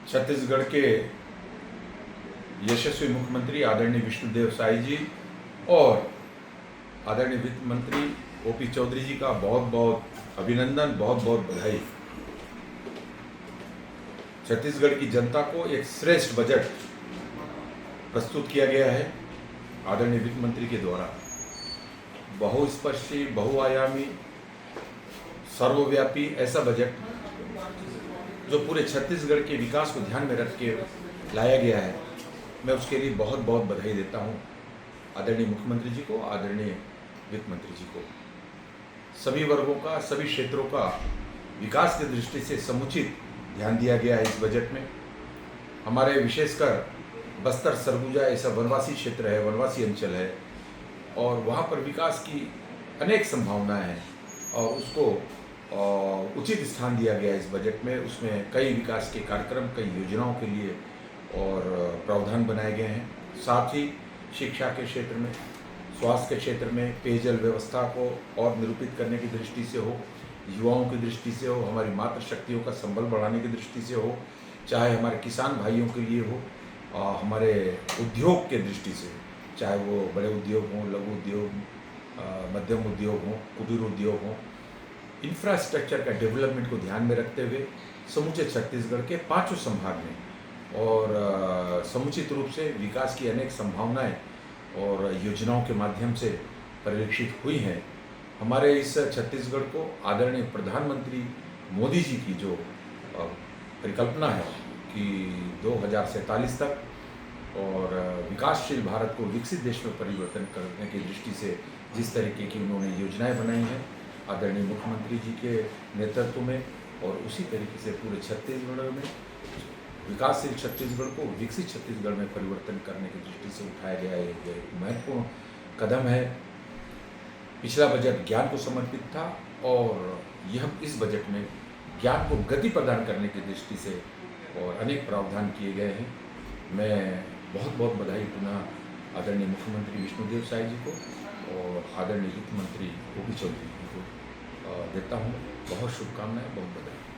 छत्तीसगढ़ के यशस्वी मुख्यमंत्री आदरणीय विष्णुदेव साय जी और आदरणीय वित्त मंत्री ओपी चौधरी जी का बहुत बहुत अभिनंदन, बहुत बहुत बधाई। छत्तीसगढ़ की जनता को एक श्रेष्ठ बजट प्रस्तुत किया गया है आदरणीय वित्त मंत्री के द्वारा। बहुस्पर्शी, बहुआयामी, सर्वव्यापी ऐसा बजट जो पूरे छत्तीसगढ़ के विकास को ध्यान में रख के लाया गया है, मैं उसके लिए बहुत बहुत बधाई देता हूँ आदरणीय मुख्यमंत्री जी को, आदरणीय वित्त मंत्री जी को। सभी वर्गों का, सभी क्षेत्रों का विकास की दृष्टि से समुचित ध्यान दिया गया है इस बजट में। हमारे विशेषकर बस्तर सरगुजा ऐसा वनवासी क्षेत्र है, वनवासी अंचल है और वहाँ पर विकास की अनेक संभावनाएं हैं और उसको उचित स्थान दिया गया है इस बजट में। उसमें कई विकास के कार्यक्रम, कई योजनाओं के लिए और प्रावधान बनाए गए हैं। साथ ही शिक्षा के क्षेत्र में, स्वास्थ्य के क्षेत्र में, पेयजल व्यवस्था को और निरूपित करने की दृष्टि से हो, युवाओं की दृष्टि से हो, हमारी मातृशक्तियों का संबल बढ़ाने की दृष्टि से हो, चाहे हमारे किसान भाइयों के लिए हो, हमारे उद्योग के दृष्टि से, चाहे वो बड़े उद्योग हों, लघु उद्योग, मध्यम उद्योग हों, कुटीर उद्योग हों, इंफ्रास्ट्रक्चर का डेवलपमेंट को ध्यान में रखते हुए समूचे छत्तीसगढ़ के पांचों संभाग में और समुचित रूप से विकास की अनेक संभावनाएं और योजनाओं के माध्यम से परिलक्षित हुई हैं। हमारे इस छत्तीसगढ़ को आदरणीय प्रधानमंत्री मोदी जी की जो परिकल्पना है कि 2047 तक और विकासशील भारत को विकसित देश में परिवर्तन करने की दृष्टि से जिस तरीके की उन्होंने योजनाएं बनाई हैं आदरणीय मुख्यमंत्री जी के नेतृत्व में, और उसी तरीके से पूरे छत्तीसगढ़ में विकासशील छत्तीसगढ़ को विकसित छत्तीसगढ़ में परिवर्तन करने की दृष्टि से उठाया गया एक महत्वपूर्ण कदम है। पिछला बजट ज्ञान को समर्पित था और यह इस बजट में ज्ञान को गति प्रदान करने की दृष्टि से और अनेक प्रावधान किए गए हैं। मैं बहुत बहुत बधाई पुनः आदरणीय मुख्यमंत्री विष्णुदेव साय जी को और आदरणीय वित्त मंत्री ओपी चौधरी जी को देता हूँ। बहुत शुभकामनाएं, बहुत बधाई।